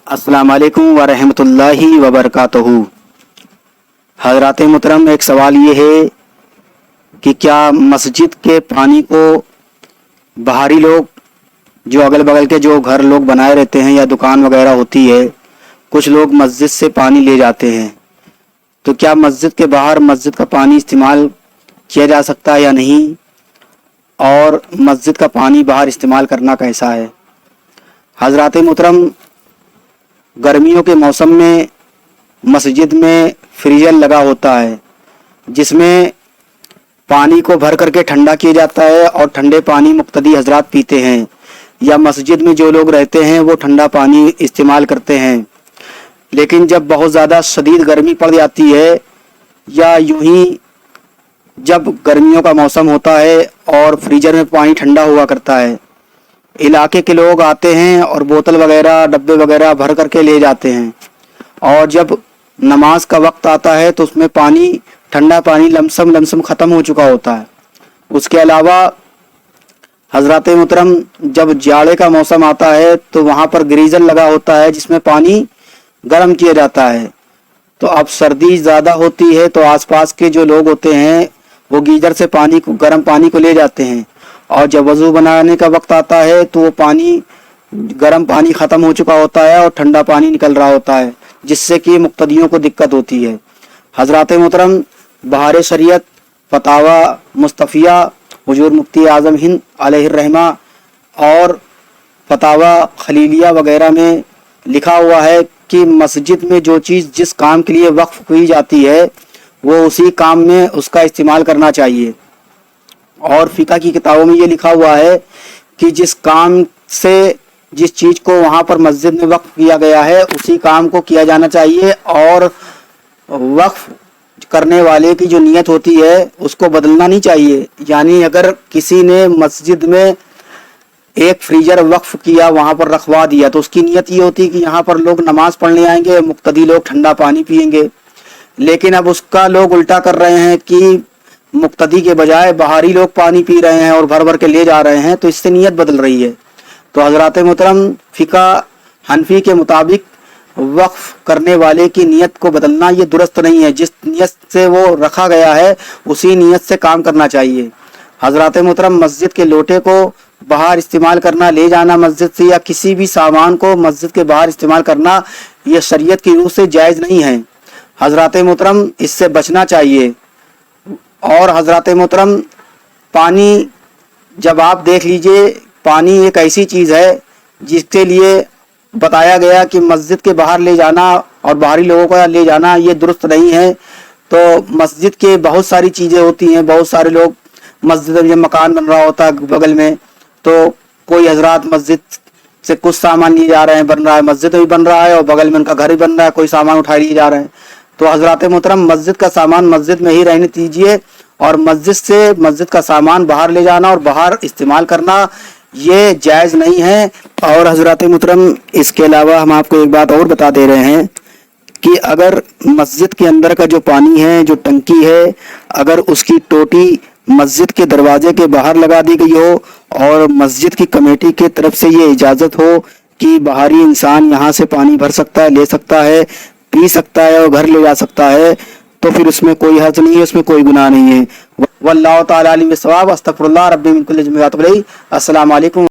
अस्सलाम वालेकुम वरहमतुल्लाहि वबरकातुहू। हज़रात मुहतरम, एक सवाल ये है कि क्या मस्जिद के पानी को बाहरी लोग, जो अगल बगल के जो घर लोग बनाए रहते हैं या दुकान वगैरह होती है, कुछ लोग मस्जिद से पानी ले जाते हैं, तो क्या मस्जिद के बाहर मस्जिद का पानी इस्तेमाल किया जा सकता है या नहीं, और मस्जिद का पानी बाहर इस्तेमाल करना कैसा है। हज़रात मुहतरम, गर्मियों के मौसम में मस्जिद में फ्रीजर लगा होता है जिसमें पानी को भर करके ठंडा किया जाता है और ठंडे पानी मुक्तदी हजरात पीते हैं, या मस्जिद में जो लोग रहते हैं वो ठंडा पानी इस्तेमाल करते हैं। लेकिन जब बहुत ज़्यादा शदीद गर्मी पड़ जाती है या यूं ही जब गर्मियों का मौसम होता है और फ्रीजर में पानी ठंडा हुआ करता है, इलाके के लोग आते हैं और बोतल वगैरह डब्बे वगैरह भर करके ले जाते हैं, और जब नमाज का वक्त आता है तो उसमें पानी, ठंडा पानी लमसम ख़त्म हो चुका होता है। उसके अलावा हज़रात मुहतरम, जब जाड़े का मौसम आता है तो वहाँ पर गीज़र लगा होता है जिसमें पानी गर्म किया जाता है। तो अब सर्दी ज़्यादा होती है तो आसपास के जो लोग होते हैं वो गीज़र से पानी को, गर्म पानी को ले जाते हैं, और जब वज़ू बनाने का वक्त आता है तो वो पानी, गर्म पानी ख़त्म हो चुका होता है और ठंडा पानी निकल रहा होता है, जिससे कि मुक्तदियों को दिक्कत होती है। हज़रात मोहतरम, बहार शरीयत फतावा मुस्तफ़िया हुजूर मुफ्ती आज़म हिंद अलैहिर्रहमा और फतावा खलीलिया वगैरह में लिखा हुआ है कि मस्जिद में जो चीज़ जिस काम के लिए वक्फ की जाती है वो उसी काम में उसका इस्तेमाल करना चाहिए। और फ़िक़ह की किताबों में ये लिखा हुआ है कि जिस काम से, जिस चीज़ को वहाँ पर मस्जिद में वक्फ किया गया है उसी काम को किया जाना चाहिए, और वक्फ करने वाले की जो नीयत होती है उसको बदलना नहीं चाहिए। यानी अगर किसी ने मस्जिद में एक फ्रीजर वक्फ किया, वहाँ पर रखवा दिया, तो उसकी नीयत ये होती है कि यहाँ पर लोग नमाज पढ़ने आएंगे, मुक्तदी लोग ठंडा पानी पिएंगे। लेकिन अब उसका लोग उल्टा कर रहे हैं कि मुक्तदी के बजाय बाहरी लोग पानी पी रहे हैं और भर भर के ले जा रहे हैं, तो इससे नीयत बदल रही है। तो हज़रात मोहतरम, फ़िक़ह हनफी के मुताबिक वक्फ करने वाले की नीयत को बदलना ये दुरुस्त नहीं है। जिस नीयत से वो रखा गया है उसी नीयत से काम करना चाहिए। हज़रात मोहतरम, मस्जिद के लोटे को बाहर इस्तेमाल करना, ले जाना मस्जिद से, या किसी भी सामान को मस्जिद के बाहर इस्तेमाल करना, ये शरीयत की रूह से जायज़ नहीं है। हज़रात मोहतरम, इससे बचना चाहिए। और हज़रात मोहतरम, पानी, जब आप देख लीजिए, पानी एक ऐसी चीज़ है जिसके लिए बताया गया कि मस्जिद के बाहर ले जाना और बाहरी लोगों का ले जाना ये दुरुस्त नहीं है। तो मस्जिद के बहुत सारी चीज़ें होती हैं, बहुत सारे लोग मस्जिद में, मकान बन रहा होता है बगल में, तो कोई हजरात मस्जिद से कुछ सामान लिए जा रहे हैं, बन रहा है, मस्जिद भी बन रहा है और बगल में उनका घर भी बन रहा है, कोई सामान उठा लिए जा रहे हैं। तो हज़रात मोहतरम, मस्जिद का सामान मस्जिद में ही रहने दीजिए, और मस्जिद से मस्जिद का सामान बाहर ले जाना और बाहर इस्तेमाल करना ये जायज़ नहीं है। और हज़रात मोहतरम, इसके अलावा हम आपको एक बात और बता दे रहे हैं कि अगर मस्जिद के अंदर का जो पानी है, जो टंकी है, अगर उसकी टोटी मस्जिद के दरवाजे के बाहर लगा दी गई हो और मस्जिद की कमेटी की तरफ से ये इजाज़त हो कि बाहरी इंसान यहाँ से पानी भर सकता है, ले सकता है, पी सकता है और घर ले जा सकता है, तो फिर उसमें कोई हर्ज नहीं है, उसमें कोई गुनाह नहीं है। वल्लाहु ताला अलिम बिस्सवाब। अस्तगफिरुल्लाह रब्बी मिन कुल्लि ज़ंबिन व अतूबु इलैह। अस्सलामु अलैकुम।